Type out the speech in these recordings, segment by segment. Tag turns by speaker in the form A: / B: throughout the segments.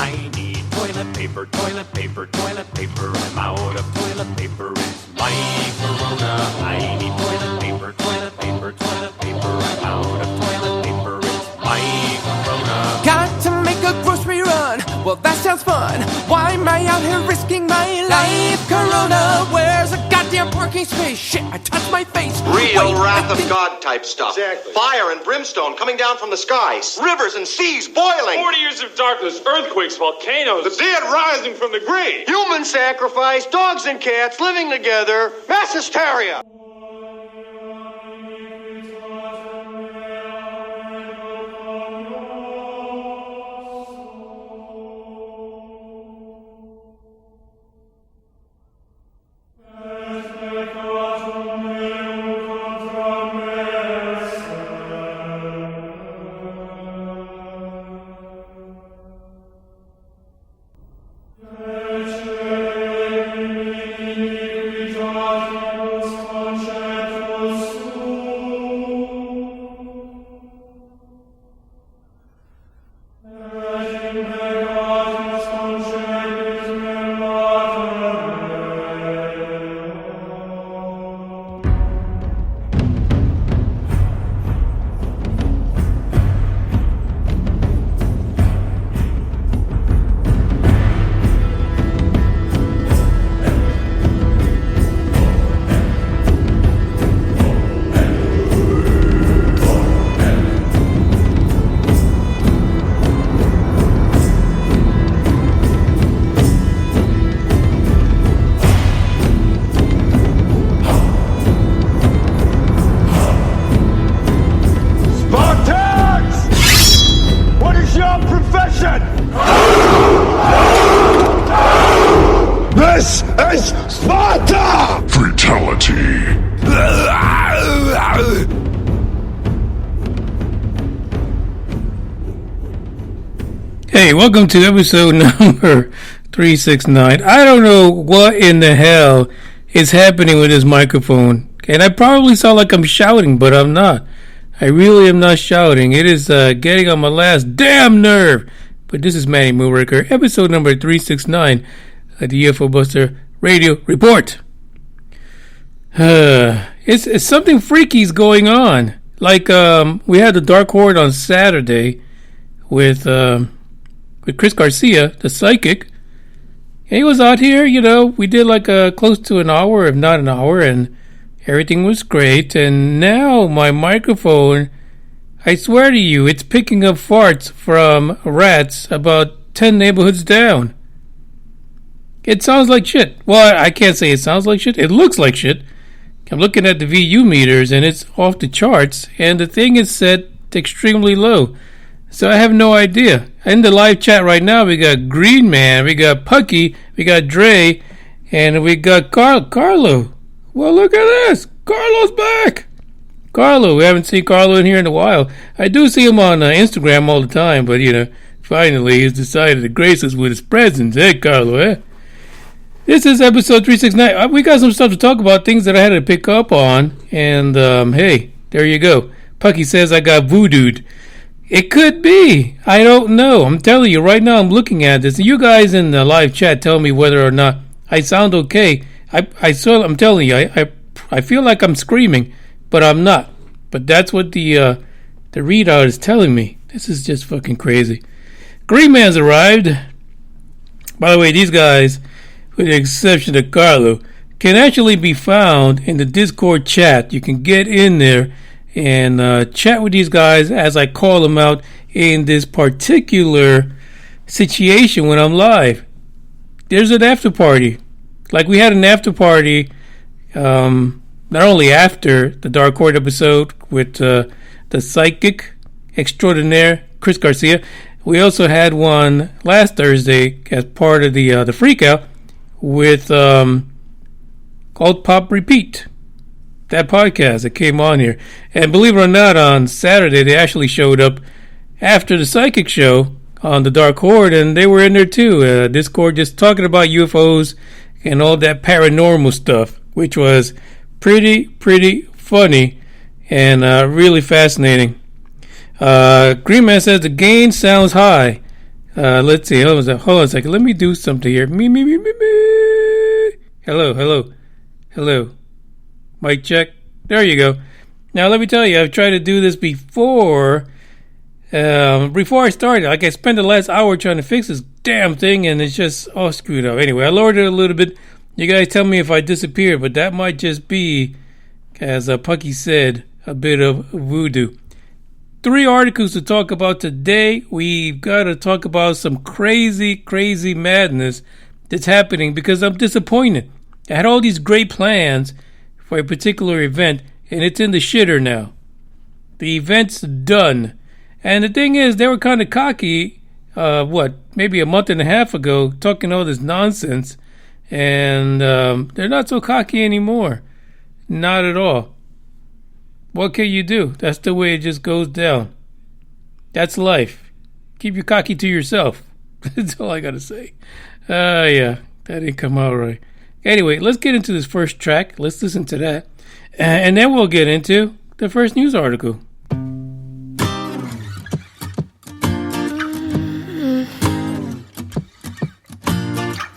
A: I need toilet paper, toilet paper, toilet paper. I'm out of toilet paper, it's my corona. I need toilet paper, toilet paper, toilet paper. I'm out of toilet paper, it's my corona.
B: Got to make a grocery run, well that sounds fun. Why am I out here risking my life? Corona, where's a goddamn parking space? Shit, I touched my face.
C: Real wrath of God type stuff.
D: Exactly.
C: Fire and brimstone coming down from the skies. Rivers and seas boiling.
D: 40 years of darkness, earthquakes, volcanoes, the dead rising from the grave.
C: Human sacrifice, dogs and cats living together, mass hysteria.
E: This is Sparta! Fatality.
F: Hey, welcome to episode number 369. I don't know what in the hell is happening with this microphone. And I probably sound like I'm shouting, but I'm not. I really am not shouting. It is getting on my last damn nerve. But this is Manny Moonraker, episode number 369 of the UFO Buster Radio Report. It's something freaky's going on. Like we had the Dark Horde on Saturday with Chris Garcia, the psychic. And he was out here, you know. We did like close to an hour, if not an hour, and everything was great. And now my microphone, I swear to you, it's picking up farts from rats about 10 neighborhoods down. It sounds like shit. Well, I can't say it sounds like shit. It looks like shit. I'm looking at the VU meters, and it's off the charts, and the thing is set extremely low. So I have no idea. In the live chat right now, we got Green Man, we got Pucky, we got Dre, and we got Carlo. Well, look at this. Carlo's back. Carlo, we haven't seen Carlo in here in a while. I do see him on Instagram all the time, but, you know, finally he's decided to grace us with his presence. Hey, Carlo, eh? This is episode 369. We got some stuff to talk about, things that I had to pick up on. And, hey, there you go. Pucky says I got voodooed. It could be. I don't know. I'm telling you, right now I'm looking at this. You guys in the live chat tell me whether or not I sound okay. I'm telling you, I feel like I'm screaming, but I'm not. But that's what the readout is telling me. This is just fucking crazy. Green Man's arrived. By the way, these guys, with the exception of Carlo, can actually be found in the Discord chat. You can get in there and chat with these guys as I call them out in this particular situation when I'm live. There's an after party. Like we had an after party, not only after the Dark Horde episode with the psychic extraordinaire Chris Garcia, we also had one last Thursday as part of the Freakout with Alt Pop Repeat, that podcast that came on here. And believe it or not, on Saturday they actually showed up after the psychic show on the Dark Horde, and they were in there too. Discord, just talking about UFOs and all that paranormal stuff, which was pretty funny and really fascinating. Green Man says the gain sounds high. Let's see. Hold on a second. Let me do something here. Me. Hello. Mic check. There you go. Now, let me tell you, I've tried to do this before. Before I started, like I spent the last hour trying to fix this damn thing, and it's just all screwed up. Anyway, I lowered it a little bit. You guys tell me if I disappeared, but that might just be, as Pucky said, a bit of voodoo. 3 articles to talk about today. We've got to talk about some crazy madness that's happening because I'm disappointed. I had all these great plans for a particular event, and it's in the shitter now. The event's done. And the thing is, they were kind of cocky, maybe a month and a half ago, talking all this nonsense. And they're not so cocky anymore. Not at all. What can you do? That's the way it just goes down. That's life. Keep your cocky to yourself. That's all I got to say. Yeah, that didn't come out right. Anyway, let's get into this first track. Let's listen to that. And then we'll get into the first news article.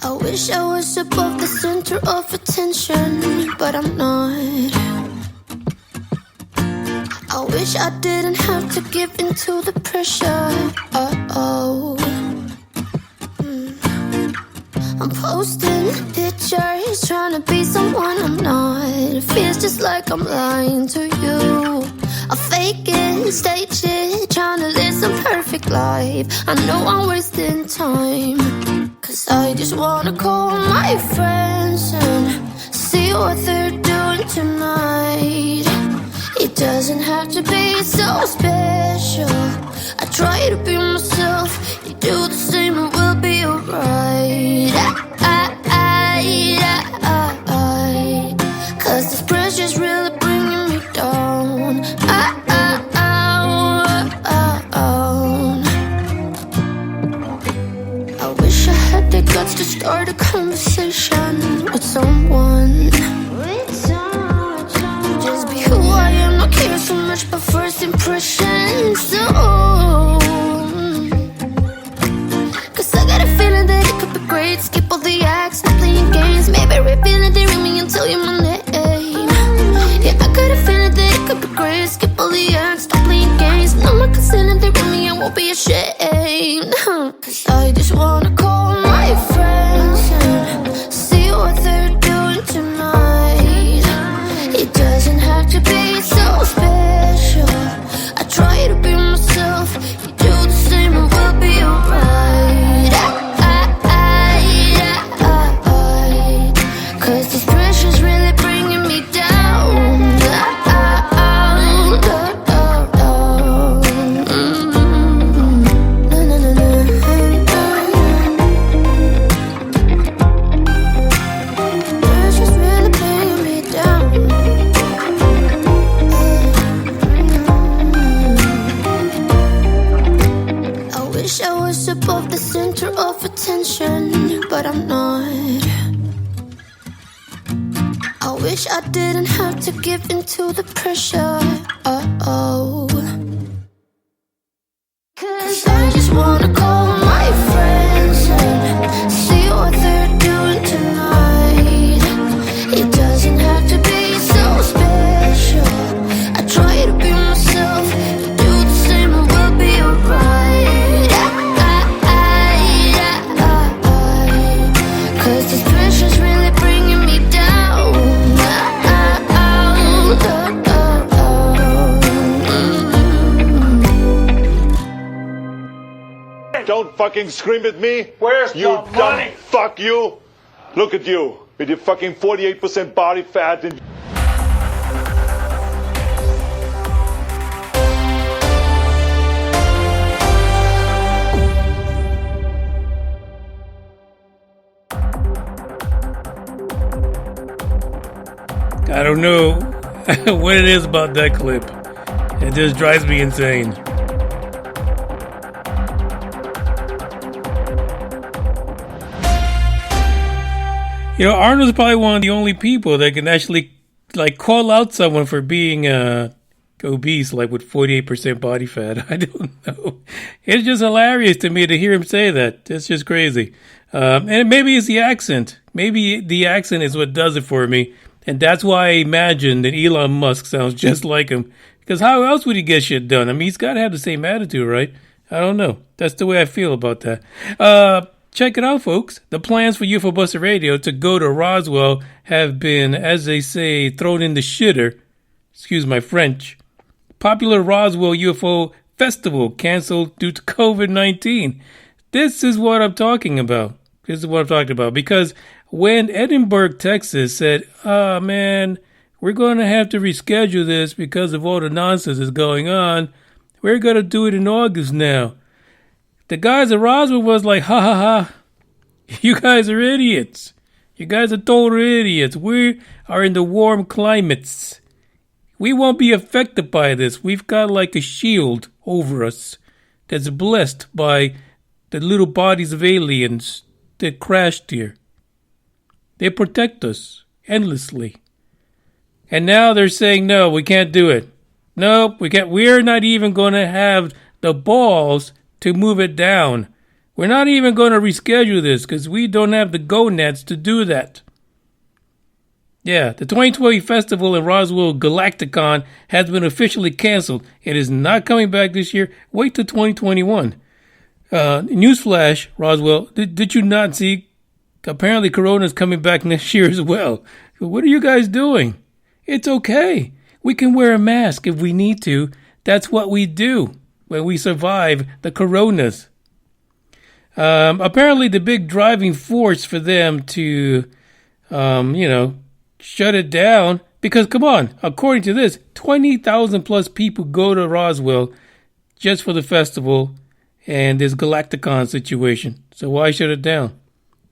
G: I wish I was above the center of attention, but I'm not. I wish I didn't have to give in to the pressure. I'm posting pictures, trying to be someone I'm not. It feels just like I'm lying to you. I fake it, stage it, trying to live some perfect life. I know I'm wasting time, 'cause I just wanna call my friends and see what they're doing tonight. It doesn't have to be so special. I try to be myself. You do the same and we'll be alright. 'Cause this pressure's really bringing me down. I wish I had the guts to start a conversation with someone. Just be who I am, not care so much about first impressions. So, 'cause I got a feeling that it could be great. Skip all the acts, not playing games. Maybe reveal it, they ring me and tell you my name. Yeah, I got a feeling that it could be great. Skip all the acts, stop playing games. No one can stand it, they ring me, I won't be ashamed. 'Cause I just wanna call my friends and see what they're doing tonight. It doesn't have to be so special. I try to be myself. You do the same and we'll be alright. 'Cause this pressure's really bringing me down. Pressure's really bringing me down. I wish I was above the center of attention, but I'm not. I wish I didn't have to give in to the pressure. 'Cause I just wanna call my friends and see what they're doing tonight. It doesn't have to be so special. I try to be myself. You do the same and we'll be alright. 'Cause this pressure's really bringing me down.
E: Don't fucking scream at me.
D: Where's
E: you
D: the money?
E: Fuck you. Look at you with your fucking 48% body fat and.
F: I don't know what it is about that clip. It just drives me insane. You know, Arnold's probably one of the only people that can actually, like, call out someone for being obese, like with 48% body fat. I don't know. It's just hilarious to me to hear him say that. It's just crazy. And maybe it's the accent. Maybe the accent is what does it for me. And that's why I imagine that Elon Musk sounds just like him. Because how else would he get shit done? I mean, he's got to have the same attitude, right? I don't know. That's the way I feel about that. Check it out, folks. The plans for UFO Buster Radio to go to Roswell have been, as they say, thrown in the shitter. Excuse my French. Popular Roswell UFO Festival canceled due to COVID-19. This is what I'm talking about. Because when Edinburgh, Texas said, oh, man, we're going to have to reschedule this because of all the nonsense that's going on, we're going to do it in August now. The guys at Roswell was like, ha ha ha, you guys are idiots. You guys are total idiots. We are in the warm climates. We won't be affected by this. We've got like a shield over us that's blessed by the little bodies of aliens that crashed here. They protect us endlessly. And now they're saying, no, we can't do it. Nope, we can't. We're not even going to have the balls to move it down. We're not even going to reschedule this because we don't have the gonads to do that. Yeah, the 2020 festival in Roswell Galacticon has been officially canceled. It is not coming back this year. Wait till 2021. Newsflash, Roswell, did you not see? Apparently Corona's coming back next year as well. What are you guys doing? It's okay. We can wear a mask if we need to. That's what we do when we survive the Coronas. Apparently the big driving force for them to, shut it down, because come on, according to this, 20,000 plus people go to Roswell just for the festival and this Galacticon situation. So why shut it down?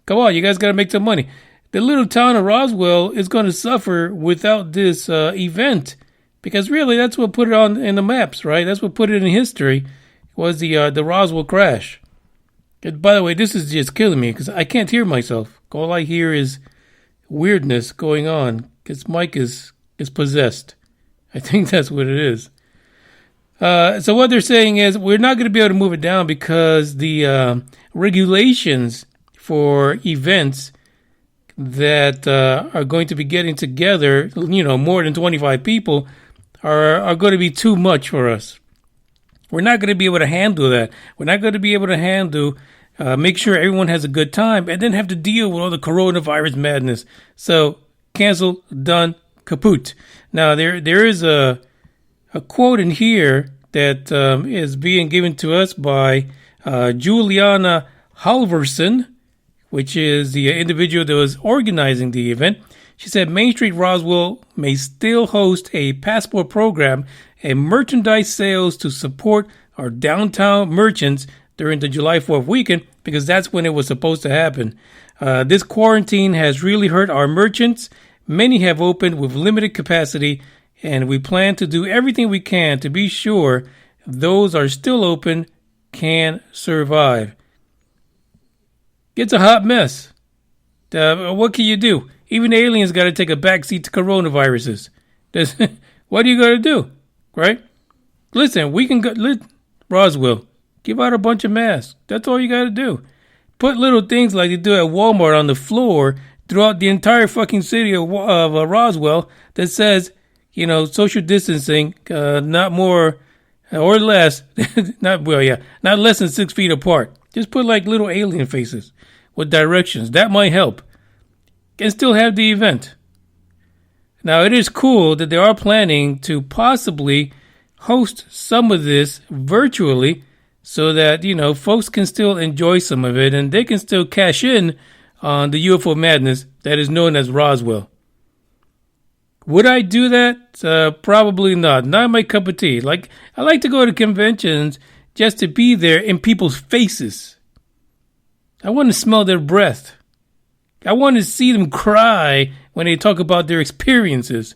F: Come on, you guys got to make some money. The little town of Roswell is going to suffer without this event, because really that's what put it on in the maps, right? That's what put it in history, was the Roswell crash. And by the way, this is just killing me because I can't hear myself. All I hear is weirdness going on because Mike is possessed. I think that's what it is. So what they're saying is we're not going to be able to move it down because the regulations for events that are going to be getting together, more than 25 people, are going to be too much for us. We're not going to be able to handle that. We're not going to be able to handle make sure everyone has a good time and then have to deal with all the coronavirus madness. So cancel, done, kaput. Now there is a quote in here that is being given to us by Juliana Halverson, which is the individual that was organizing the event. She said MainStreet Roswell may still host a passport program and merchandise sales to support our downtown merchants during the July 4th weekend, because that's when it was supposed to happen. This quarantine has really hurt our merchants. Many have opened with limited capacity, and we plan to do everything we can to be sure those are still open can survive. It's a hot mess. What can you do? Even aliens got to take a backseat to coronaviruses. What are you going to do? Right? Listen, we can go. Roswell, give out a bunch of masks. That's all you got to do. Put little things like they do at Walmart on the floor throughout the entire fucking city of Roswell that says, social distancing, not more or less, not less than 6 feet apart. Just put like little alien faces with directions. That might help. And still have the event. Now, it is cool that they are planning to possibly host some of this virtually so that, folks can still enjoy some of it and they can still cash in on the UFO madness that is known as Roswell. Would I do that? Probably not. Not my cup of tea. I like to go to conventions just to be there in people's faces. I want to smell their breath. I want to see them cry when they talk about their experiences.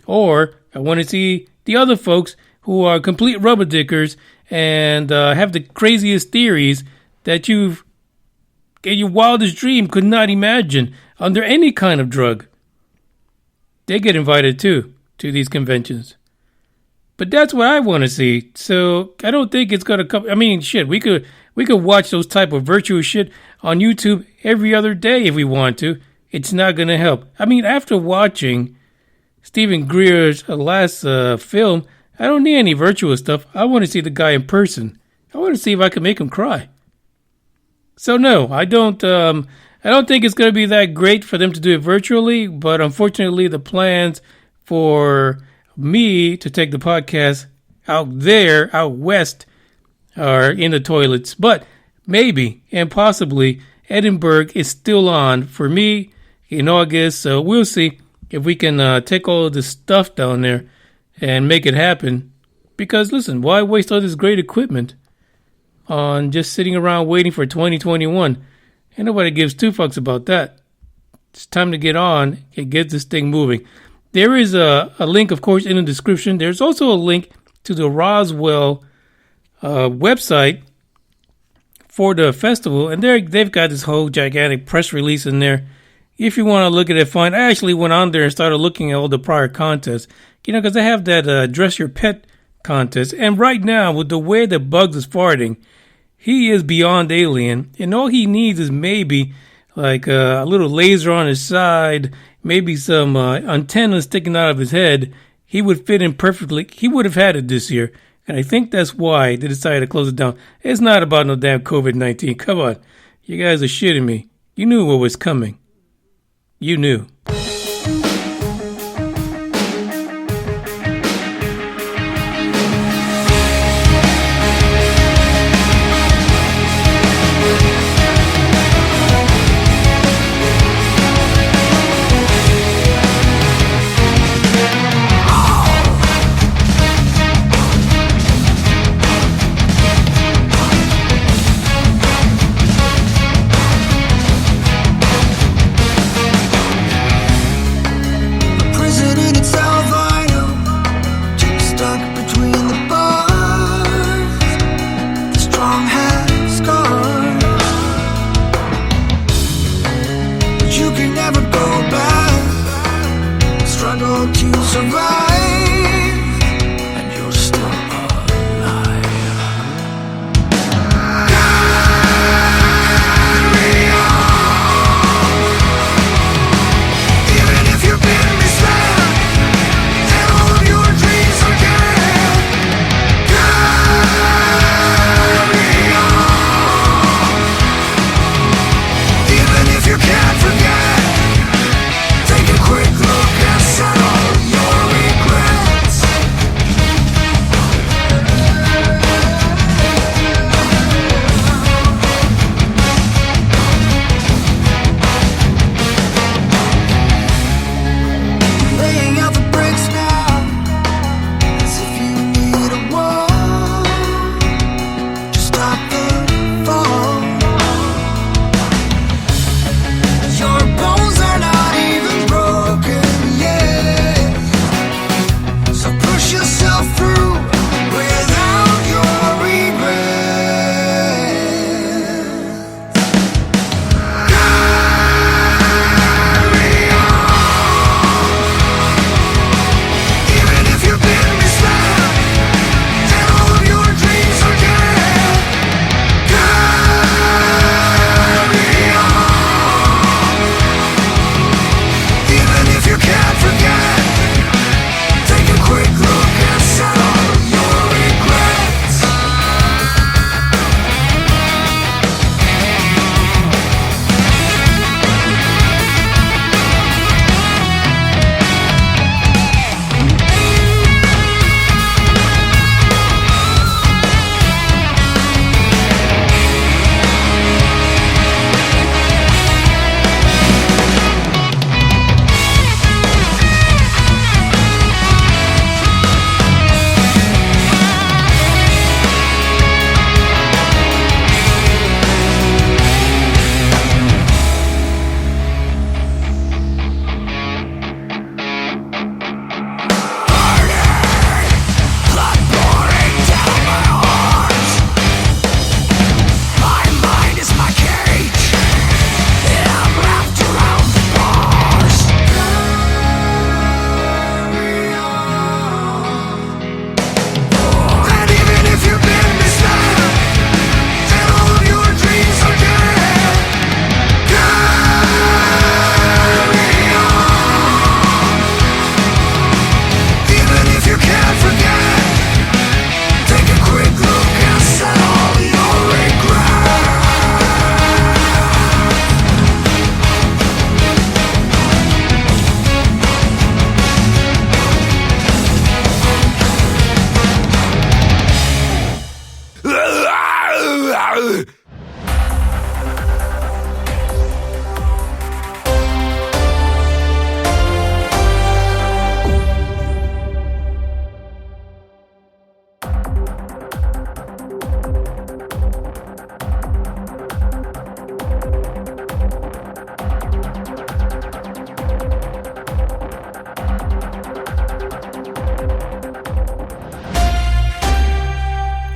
F: Or I want to see the other folks who are complete rubber dickers and have the craziest theories that you've in your wildest dream could not imagine under any kind of drug. They get invited too to these conventions. But that's what I want to see. So I don't think it's gonna come. I mean, shit, we could watch those type of virtual shit on YouTube every other day if we want to. It's not gonna help. I mean, after watching Stephen Greer's last film, I don't need any virtual stuff. I want to see the guy in person. I want to see if I can make him cry. So no, I don't. I don't think it's gonna be that great for them to do it virtually. But unfortunately, the plans for me to take the podcast out west, are in the toilets. But maybe and possibly Edinburgh is still on for me in August. So we'll see if we can take all of this stuff down there and make it happen. Because listen, why waste all this great equipment on just sitting around waiting for 2021? And nobody gives two fucks about that. It's time to get on and get this thing moving. There is a link, of course, in the description. There's also a link to the Roswell website for the festival. And they've got this whole gigantic press release in there. If you want to look at it, fine. I actually went on there and started looking at all the prior contests. Because they have that Dress Your Pet contest. And right now, with the way that Bugs is farting, he is beyond alien. And all he needs is maybe like a little laser on his side, maybe some antennas sticking out of his head. He would fit in perfectly. He would have had it this year. And I think that's why they decided to close it down. It's not about no damn COVID-19. Come on. You guys are shitting me. You knew what was coming. You knew.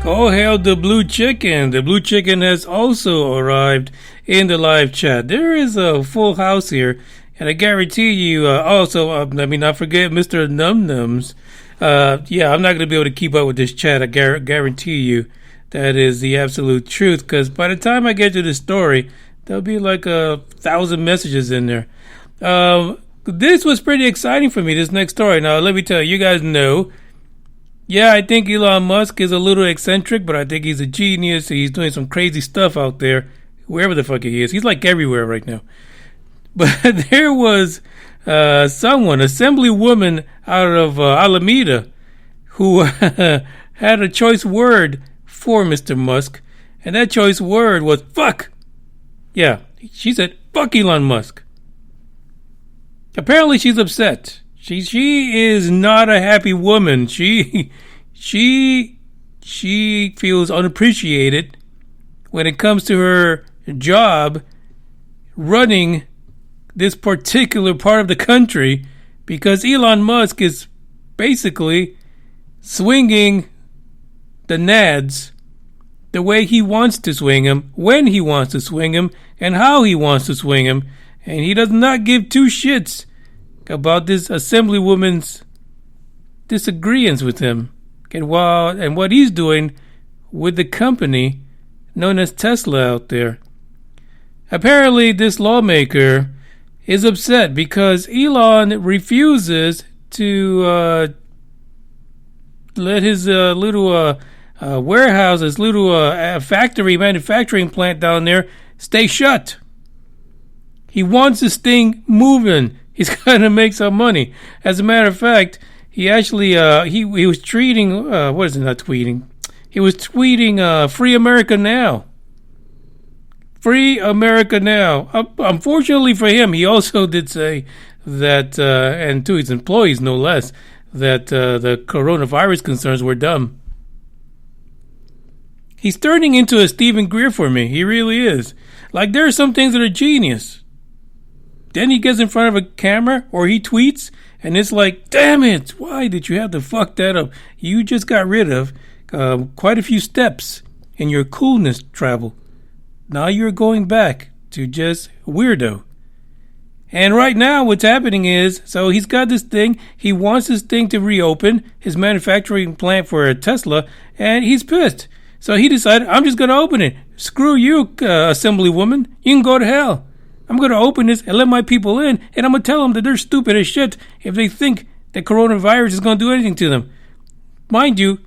F: Oh, hail the blue chicken. The blue chicken has also arrived in the live chat. There is a full house here, and I guarantee you, let me not forget Mr. Num Nums. Yeah, I'm not going to be able to keep up with this chat. I guarantee you that is the absolute truth, because by the time I get to the story, there'll be like 1,000 messages in there. This was pretty exciting for me, this next story. Now, let me tell you, you guys know, yeah, I think Elon Musk is a little eccentric, but I think he's a genius. He's doing some crazy stuff out there, wherever the fuck he is. He's like everywhere right now. But there was someone, assemblywoman out of Alameda, who had a choice word for Mr. Musk, and that choice word was fuck. Yeah, she said fuck Elon Musk. Apparently she's upset. She is not a happy woman. She feels unappreciated when it comes to her job running this particular part of the country, because Elon Musk is basically swinging the nads the way he wants to swing them, when he wants to swing them, and how he wants to swing them, and he does not give two shits about this assemblywoman's disagreements with him and what he's doing with the company known as Tesla out there. Apparently, this lawmaker is upset because Elon refuses to let his little warehouse, his little manufacturing plant down there stay shut. He wants this thing moving. He's going to make some money. As a matter of fact, he actually he was tweeting. He was tweeting "Free America Now." Free America Now. Unfortunately for him, he also did say that, and to his employees no less, that the coronavirus concerns were dumb. He's turning into a Stephen Greer for me. He really is. Like, there are some things that are genius. Then he gets in front of a camera or he tweets, and it's like, damn it, why did you have to fuck that up? You just got rid of quite a few steps in your coolness travel. Now you're going back to just weirdo. And right now what's happening is, so he's got this thing, he wants this thing to reopen, his manufacturing plant for Tesla, and he's pissed. So he decided, I'm just going to open it. Screw you, assemblywoman. You can go to hell. I'm going to open this and let my people in, and I'm going to tell them that they're stupid as shit if they think that coronavirus is going to do anything to them. Mind you,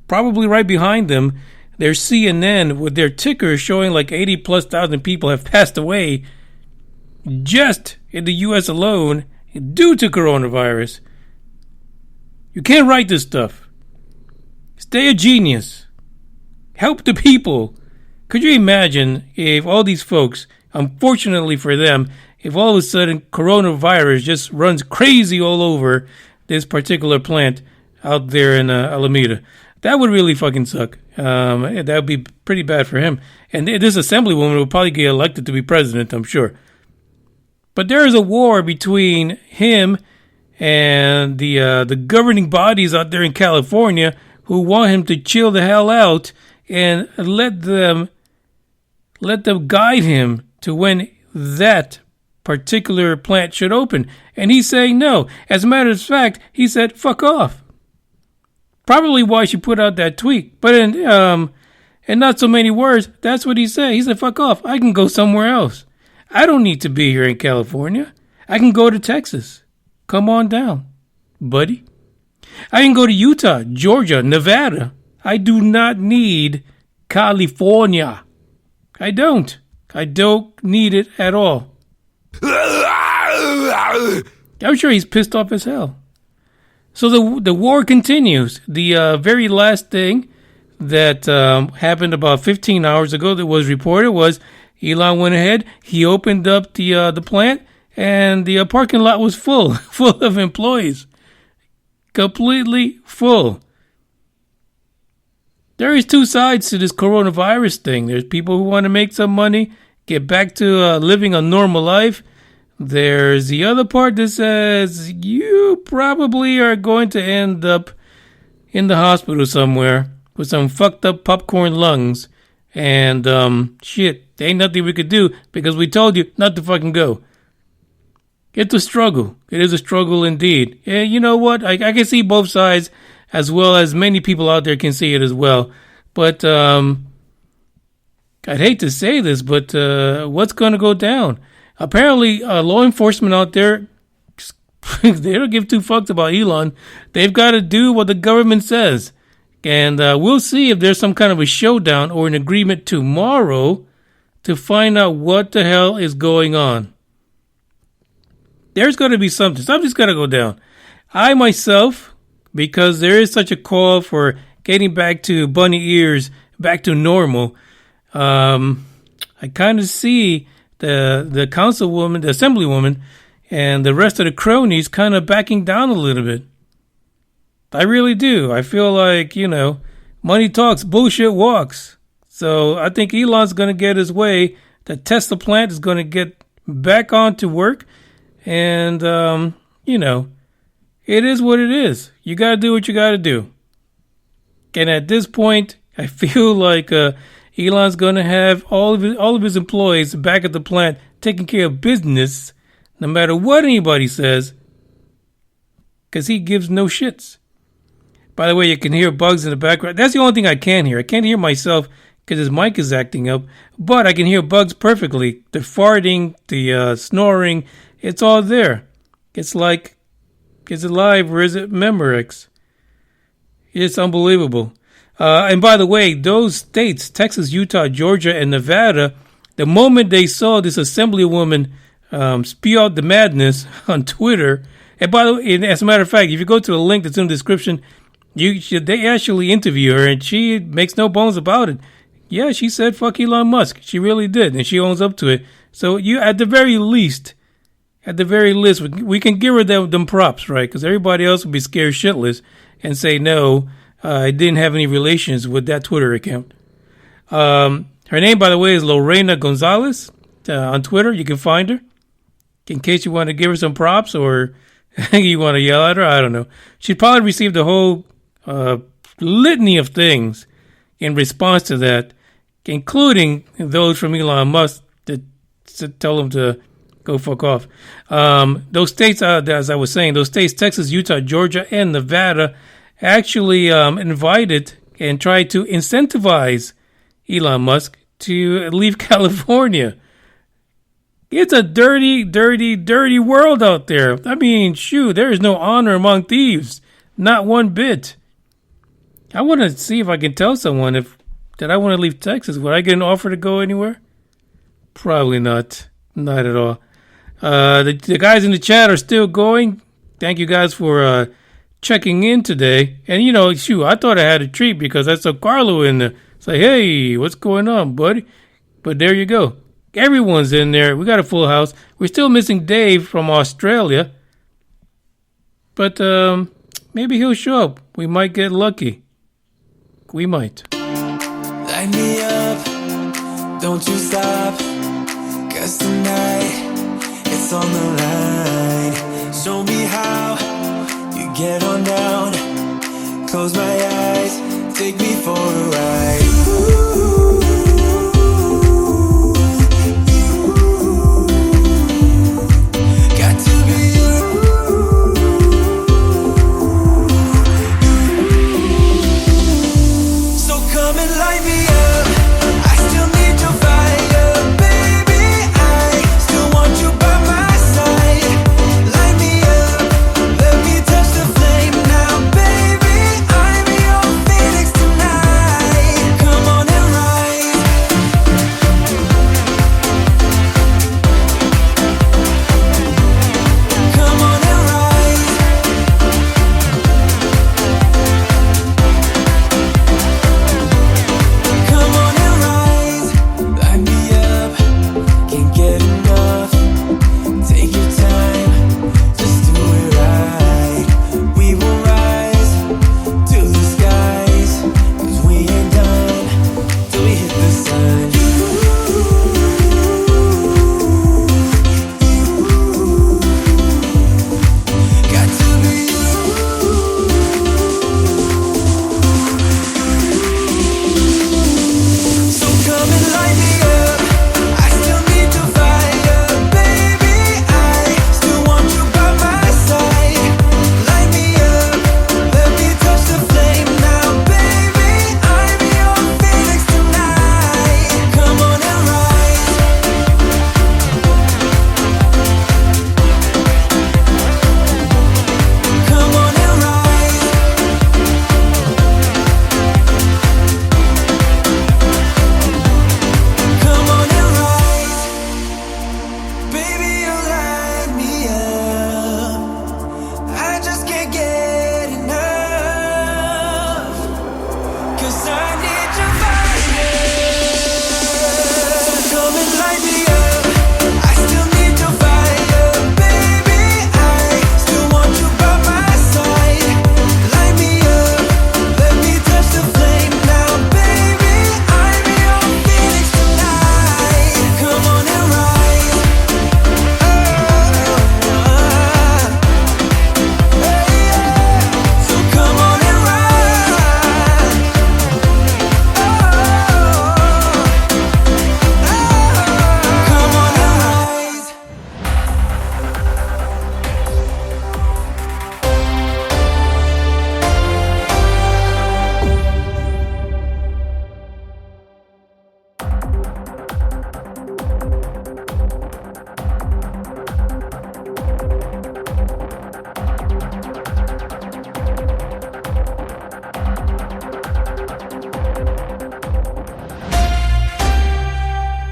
F: probably right behind them, there's CNN with their ticker showing like 80,000+ people have passed away just in the U.S. alone due to coronavirus. You can't write this stuff. Stay a genius. Help the people. Could you imagine if all these folks, unfortunately for them, if all of a sudden coronavirus just runs crazy all over this particular plant out there in Alameda? That would really fucking suck. That would be pretty bad for him. And this assemblywoman would probably get elected to be president, I'm sure. But there is a war between him and the governing bodies out there in California who want him to chill the hell out and let them guide him to when that particular plant should open. And he's saying no. As a matter of fact, he said, fuck off. Probably why she put out that tweet. But in not so many words, that's what he said. He said, fuck off. I can go somewhere else. I don't need to be here in California. I can go to Texas. Come on down, buddy. I can go to Utah, Georgia, Nevada. I do not need California. I don't. I don't need it at all. I'm sure he's pissed off as hell. So the war continues. The very last thing that happened about 15 hours ago that was reported was Elon went ahead. He opened up the plant, and the parking lot was full of employees, completely full. There is two sides to this coronavirus thing. There's people who want to make some money, get back to living a normal life. There's the other part that says you probably are going to end up in the hospital somewhere with some fucked up popcorn lungs. And shit, there ain't nothing we could do because we told you not to fucking go. It's a struggle. It is a struggle indeed. Yeah, you know what? I can see both sides as well as many people out there can see it as well. But I'd hate to say this, but what's going to go down? Apparently, law enforcement out there, they don't give two fucks about Elon. They've got to do what the government says. And we'll see if there's some kind of a showdown or an agreement tomorrow to find out what the hell is going on. There's going to be something. Something's got to go down. I myself, because there is such a call for getting back to bunny ears, back to normal, I kind of see the councilwoman, the assemblywoman, and the rest of the cronies kind of backing down a little bit. I really do. I feel like, money talks, bullshit walks. So I think Elon's going to get his way. The Tesla plant is going to get back on to work. And, it is what it is. You got to do what you got to do. And at this point, I feel like Elon's going to have all of his employees back at the plant taking care of business, no matter what anybody says, because he gives no shits. By the way, you can hear bugs in the background. That's the only thing I can hear. I can't hear myself because his mic is acting up, but I can hear bugs perfectly. The farting, the snoring, it's all there. It's like, is it live or is it Memorex? It's unbelievable. And by the way, those states, Texas, Utah, Georgia, and Nevada, the moment they saw this assemblywoman spew out the madness on Twitter, and by the way, as a matter of fact, if you go to the link that's in the description, they actually interview her, and she makes no bones about it. Yeah, she said fuck Elon Musk. She really did, and she owns up to it. So you, at the very least, we can give her them props, right? Because everybody else would be scared shitless and say no, I didn't have any relations with that Twitter account. Her name, by the way, is Lorena Gonzalez on Twitter. You can find her in case you want to give her some props or you want to yell at her. I don't know. She probably received a whole litany of things in response to that, including those from Elon Musk that tell him to go fuck off. Those states, as I was saying, those states, Texas, Utah, Georgia, and Nevada, actually invited and tried to incentivize Elon Musk to leave California. It's a dirty, dirty, dirty world out there. I mean, shoot, there is no honor among thieves. Not one bit. I want to see if I can tell someone that I want to leave Texas. Would I get an offer to go anywhere? Probably not. Not at all. The guys in the chat are still going. Thank you guys for checking in today. And, shoot, I thought I had a treat because I saw Carlo in there. Say, hey, what's going on, buddy? But there you go. Everyone's in there. We got a full house. We're still missing Dave from Australia. But maybe he'll show up. We might get lucky. We might.
B: Light me up, don't you stop, 'cause tonight it's on the line. Show me how you get on down. Close my eyes, take me for a ride. Got to be you. So come and light me up. I still need your fire, baby. I still want you by my side. Light me up, let me touch the flame now, baby. I'm your phoenix tonight.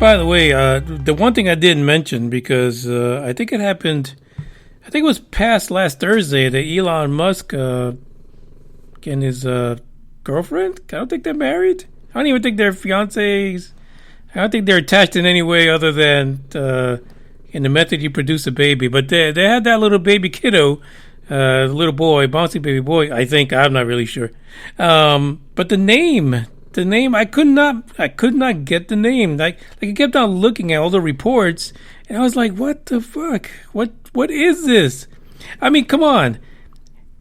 F: By the way, the one thing I didn't mention, because I think it happened, I think it was past last Thursday, that Elon Musk and his girlfriend, I don't think they're married. I don't even think they're fiancés. I don't think they're attached in any way other than in the method you produce a baby. But they had that little baby kiddo, little boy, bouncy baby boy, I think. I'm not really sure. But the name, I could not get the name. Like I kept on looking at all the reports, and I was like, what the fuck? What is this? I mean, come on.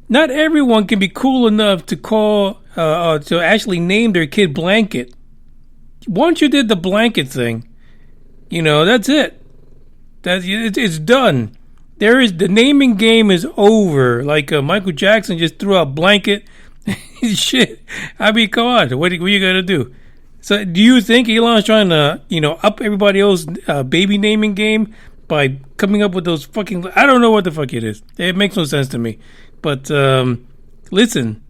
F: Not everyone can be cool enough to call, to actually name their kid Blanket. Once you did the blanket thing, that's it. It's done. The naming game is over. Like Michael Jackson just threw out Blanket. Shit. I mean, come on. What are you gonna do? So, do you think Elon's trying to, up everybody else's baby naming game by coming up with those fucking? I don't know what the fuck it is. It makes no sense to me. But listen,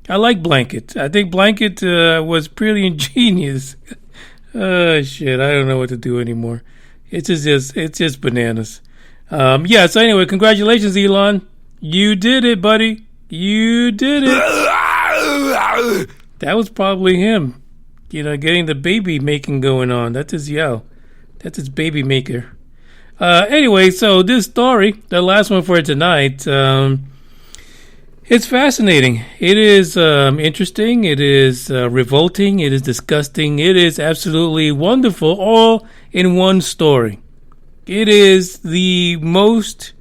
F: I like Blanket. I think Blanket was pretty ingenious. Shit, I don't know what to do anymore. It's just bananas. Yeah. So anyway, congratulations, Elon. You did it, buddy. You did it. That was probably him. Getting the baby making going on. That's his yell. That's his baby maker. Anyway, so this story, the last one for tonight. It's fascinating. It is interesting. It is revolting. It is disgusting. It is absolutely wonderful, all in one story. It is the most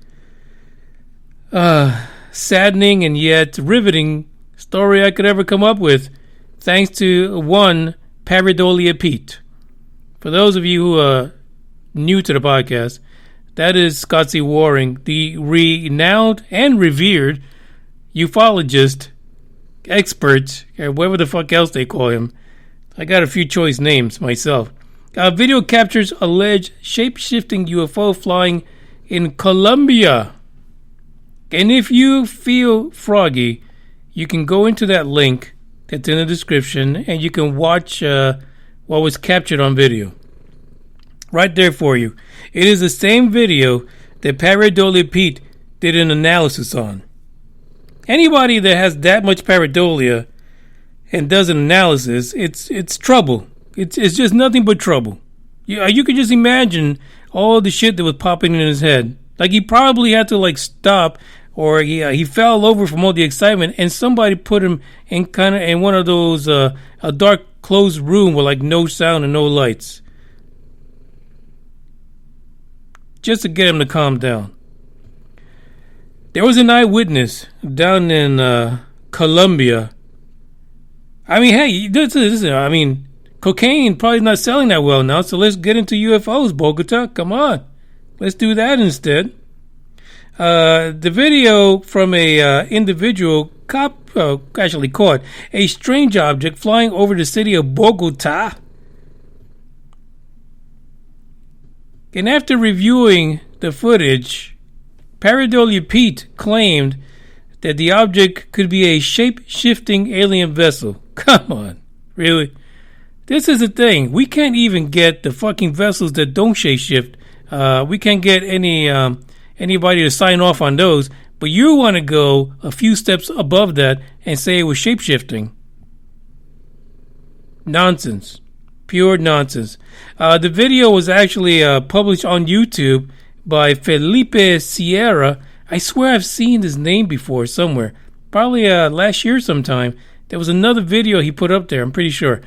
F: saddening and yet riveting story I could ever come up with, thanks to one Pareidolia Pete. For those of you who are new to the podcast, that is Scott C. Waring, the renowned and revered ufologist, expert, or whatever the fuck else they call him. I got a few choice names myself. Video captures alleged shape-shifting UFO flying in Colombia. And if you feel froggy, you can go into that link that's in the description and you can watch what was captured on video. Right there for you. It is the same video that Pareidolia Pete did an analysis on. Anybody that has that much pareidolia and does an analysis, it's trouble. It's just nothing but trouble. You could just imagine all the shit that was popping in his head. Like he probably had to stop, or he fell over from all the excitement, and somebody put him in one of those a dark closed room with no sound and no lights, just to get him to calm down. There was an eyewitness down in Colombia. I mean, hey, listen, cocaine probably not selling that well now, so let's get into UFOs, Bogota. Come on. Let's do that instead. The video from a individual actually caught a strange object flying over the city of Bogota. And after reviewing the footage, Pareidolia Pete claimed that the object could be a shape-shifting alien vessel. Come on, really? This is the thing. We can't even get the fucking vessels that don't shape-shift. We can't get anybody to sign off on those. But you want to go a few steps above that and say it was shape-shifting. Nonsense. Pure nonsense. The video was actually published on YouTube by Felipe Sierra. I swear I've seen his name before somewhere. Probably last year sometime. There was another video he put up there, I'm pretty sure.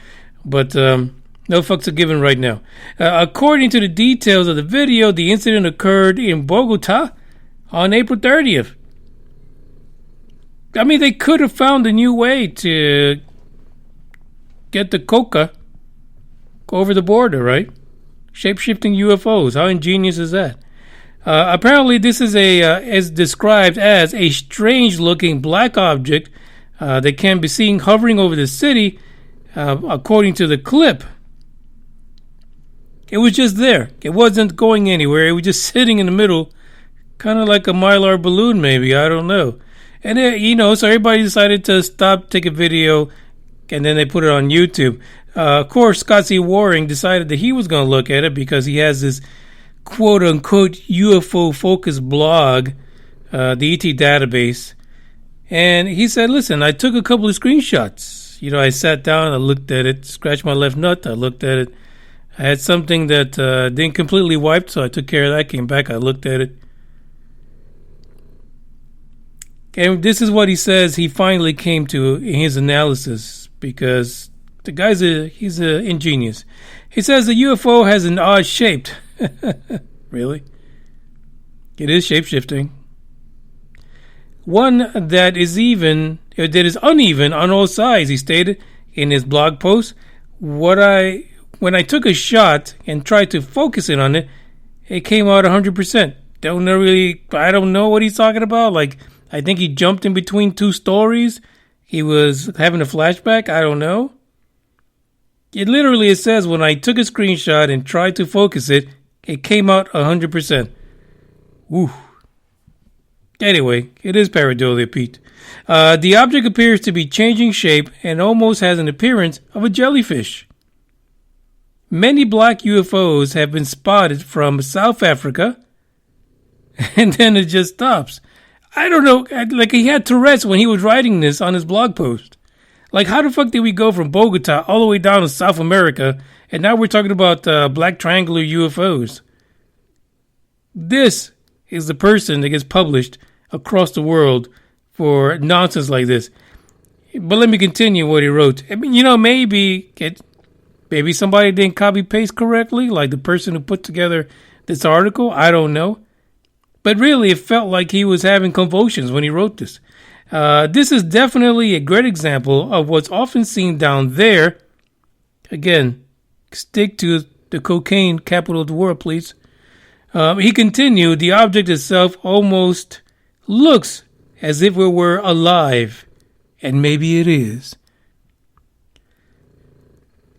F: But no fucks are given right now. According to the details of the video, the incident occurred in Bogota on April 30th. I mean, they could have found a new way to get the coca over the border, right? Shape-shifting UFOs. How ingenious is that? Apparently, this is as described as a strange-looking black object that can be seen hovering over the city, according to the clip. It was just there. It wasn't going anywhere. It was just sitting in the middle, kind of like a Mylar balloon, maybe. I don't know. And so everybody decided to stop, take a video, and then they put it on YouTube. Of course, Scott C. Waring decided that he was going to look at it because he has this quote-unquote UFO-focused blog, the ET database. And he said, listen, I took a couple of screenshots. You know, I sat down, I looked at it, scratched my left nut, I looked at it. I had something that didn't completely wipe, so I took care of that, came back, I looked at it. And this is what he says he finally came to in his analysis, because the guy's he's ingenious. He says the UFO has an odd shape. Really? It is shape-shifting. One that is uneven on all sides, he stated in his blog post. When I took a shot and tried to focus it on it, it came out 100%. I don't know what he's talking about. Like, I think he jumped in between two stories. He was having a flashback. I don't know. It says when I took a screenshot and tried to focus it, it came out 100%. Woo. Anyway, it is pareidolia, Pete. The object appears to be changing shape and almost has an appearance of a jellyfish. Many black UFOs have been spotted from South Africa, and then it just stops. I don't know, like he had Tourette's when he was writing this on his blog post. Like, how the fuck did we go from Bogota all the way down to South America, and now we're talking about black triangular UFOs? This is the person that gets published across the world for nonsense like this. But let me continue what he wrote. I mean, you know, maybe somebody didn't copy-paste correctly, like the person who put together this article. I don't know. But really, it felt like he was having convulsions when he wrote this. This is definitely a great example of what's often seen down there. Again, stick to the cocaine capital of the world, please. He continued, the object itself almost looks as if it were alive. And maybe it is.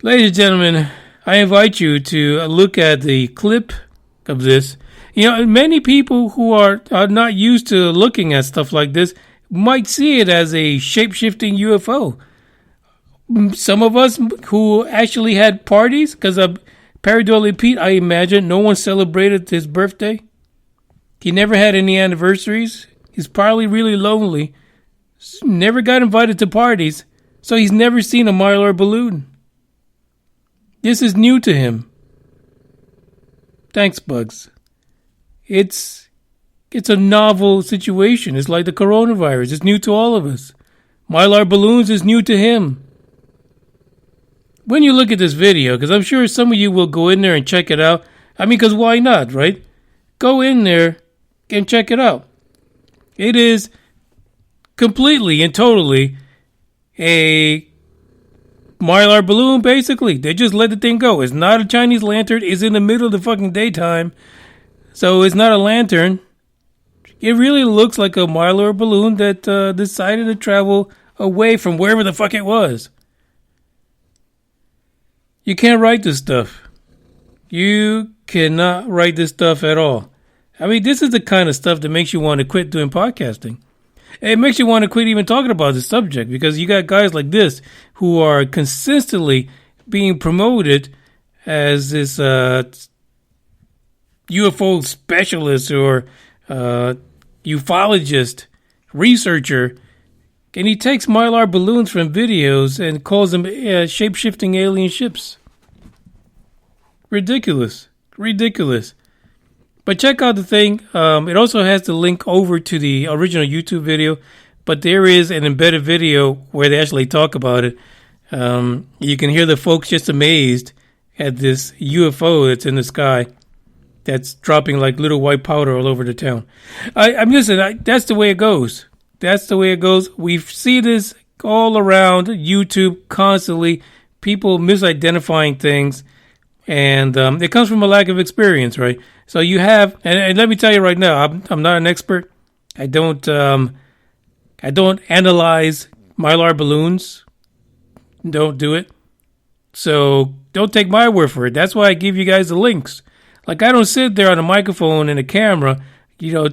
F: Ladies and gentlemen, I invite you to look at the clip of this. You know, many people who are not used to looking at stuff like this might see it as a shape-shifting UFO. Some of us who actually had parties, because of Pareidolia Pete, I imagine no one celebrated his birthday. He never had any anniversaries. He's probably really lonely. Never got invited to parties, so he's never seen a Mylar balloon. This is new to him. Thanks, Bugs. It's a novel situation. It's like the coronavirus. It's new to all of us. Mylar balloons is new to him. When you look at this video, because I'm sure some of you will go in there and check it out. I mean, because why not, right? Go in there and check it out. It is completely and totally a Mylar balloon, basically. They just let the thing go. It's not a Chinese lantern. It's in the middle of the fucking daytime. So it's not a lantern. It really looks like a Mylar balloon that decided to travel away from wherever the fuck it was. You can't write this stuff. You cannot write this stuff at all. I mean, this is the kind of stuff that makes you want to quit doing podcasting. It makes you want to quit even talking about this subject, because you got guys like this who are consistently being promoted as this UFO specialist or ufologist, researcher, and he takes Mylar balloons from videos and calls them shape-shifting alien ships. Ridiculous. But check out the thing. It also has the link over to the original YouTube video, but there is an embedded video where they actually talk about it. You can hear the folks just amazed at this UFO that's in the sky that's dropping like little white powder all over the town. That's the way it goes. That's the way it goes. We see this all around YouTube constantly. People misidentifying things. And it comes from a lack of experience, right? So you have, and let me tell you right now, I'm not an expert. I don't analyze Mylar balloons. Don't do it. So don't take my word for it. That's why I give you guys the links. Like, I don't sit there on a microphone and a camera,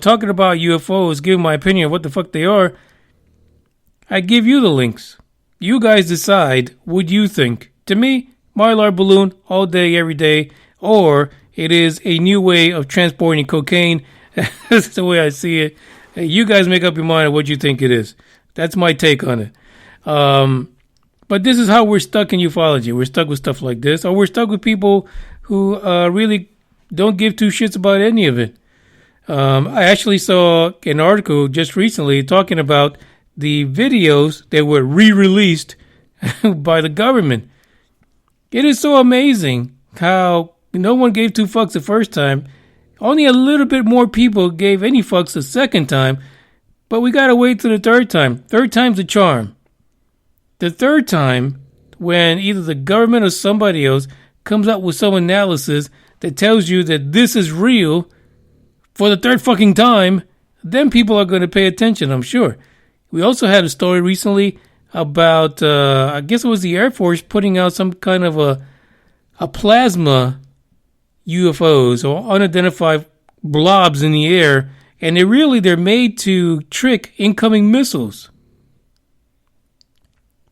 F: talking about UFOs, giving my opinion of what the fuck they are. I give you the links. You guys decide what you think. To me, Mylar balloon all day, every day, or it is a new way of transporting cocaine. That's the way I see it. You guys make up your mind on what you think it is. That's my take on it. But this is how we're stuck in ufology. We're stuck with stuff like this, or we're stuck with people who really don't give two shits about any of it. I actually saw an article just recently talking about the videos that were re-released by the government. It is so amazing how no one gave two fucks the first time. Only a little bit more people gave any fucks the second time. But we gotta wait till the third time. Third time's a charm. The third time, when either the government or somebody else comes up with some analysis that tells you that this is real for the third fucking time, then people are going to pay attention, I'm sure. We also had a story recently about, I guess it was the Air Force putting out some kind of a plasma UFOs or unidentified blobs in the air, and they're made to trick incoming missiles.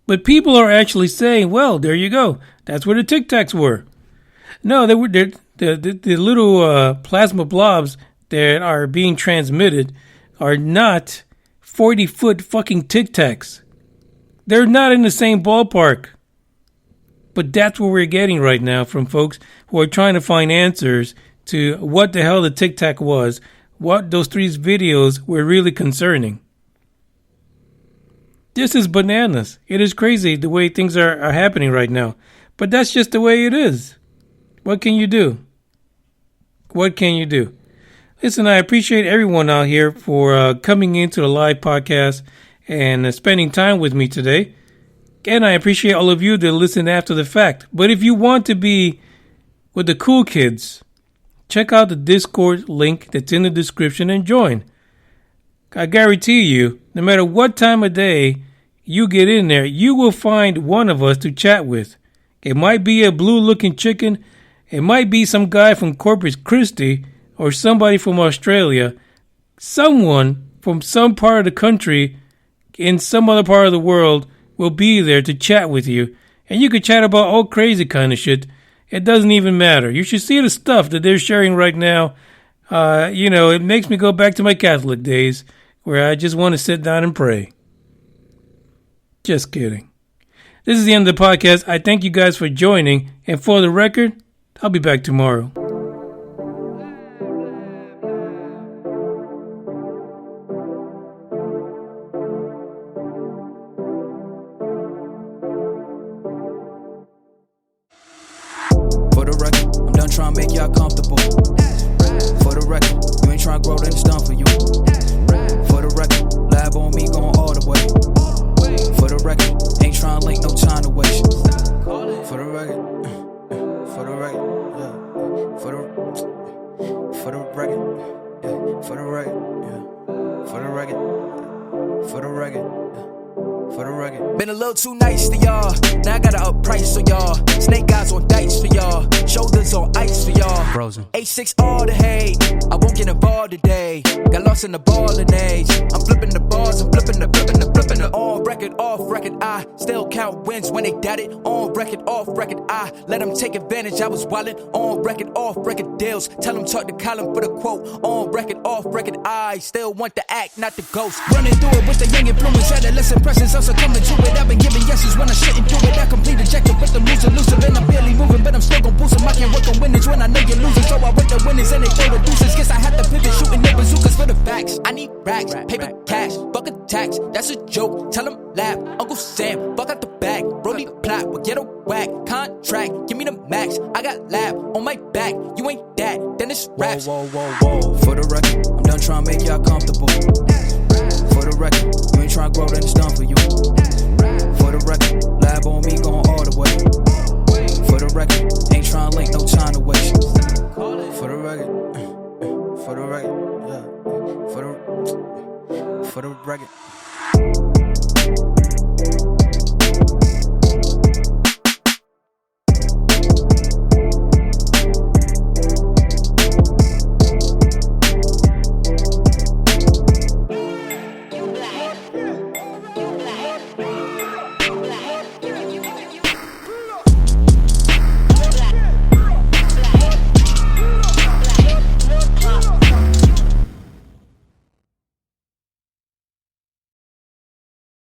F: But people are actually saying, well, there you go. That's where the Tic Tacs were. No, they were the little plasma blobs that are being transmitted are not 40-foot fucking Tic Tacs. They're not in the same ballpark. But that's what we're getting right now from folks who are trying to find answers to what the hell the Tic Tac was, what those three videos were really concerning. This is bananas. It is crazy the way things are happening right now. But that's just the way it is. What can you do? What can you do? Listen, I appreciate everyone out here for coming into the live podcast and spending time with me today. And I appreciate all of you that listen after the fact. But if you want to be with the cool kids, check out the Discord link that's in the description and join. I guarantee you, no matter what time of day you get in there, you will find one of us to chat with. It might be a blue-looking chicken. It might be some guy from Corpus Christi or somebody from Australia. Someone from some part of the country in some other part of the world will be there to chat with you. And you could chat about all crazy kind of shit. It doesn't even matter. You should see the stuff that they're sharing right now. It makes me go back to my Catholic days where I just want to sit down and pray. Just kidding. This is the end of the podcast. I thank you guys for joining. And for the record, I'll be back tomorrow.
B: For the record, I'm done trying to make y'all comfortable. For the record, you ain't trying to grow, then it's done for you. For the record, lab on me going all the way. For the record, ain't trying to link, no time to waste. For the record, for the record, yeah. For the record, yeah. For the record, yeah. For the record, for the record, yeah. For the record. Been a little too nice to y'all. Now I gotta up price on y'all. Snake eyes on dice for y'all. Shoulders on ice for y'all. Frozen. H6 all the hate. I won't get involved today. Got lost in the ballin' age. I'm flipping the bars. I'm flipping the. On record, off record. I still count wins when they doubt it. On record, off record. I let them take advantage. I was wildin'. On record, off record deals. Tell them talk to Colin for the quote. On record, off record. I still want the act, not the ghost. Running through it with the young influence. Adolescent presence. Also coming to it. I've been giving yeses when I shouldn't do it. I complete ejected with the loser. And I'm barely moving, but I'm still gon' boost them. I can't work on winners when I know you're losing. So I work the winners and they throw the deuces. Guess I have to pivot, shooting the bazookas for the facts. I need racks, paper, cash, buck a tax. That's a joke. Tell them laugh. Uncle Sam, fuck out the bag. Brody plot, we'll get a whack. Contract, give me the max. I got lab on my back. You ain't that, then it's raps. Whoa. For the record, I'm done trying to make y'all comfortable. For the record, you ain't trying to grow, then it's done for you.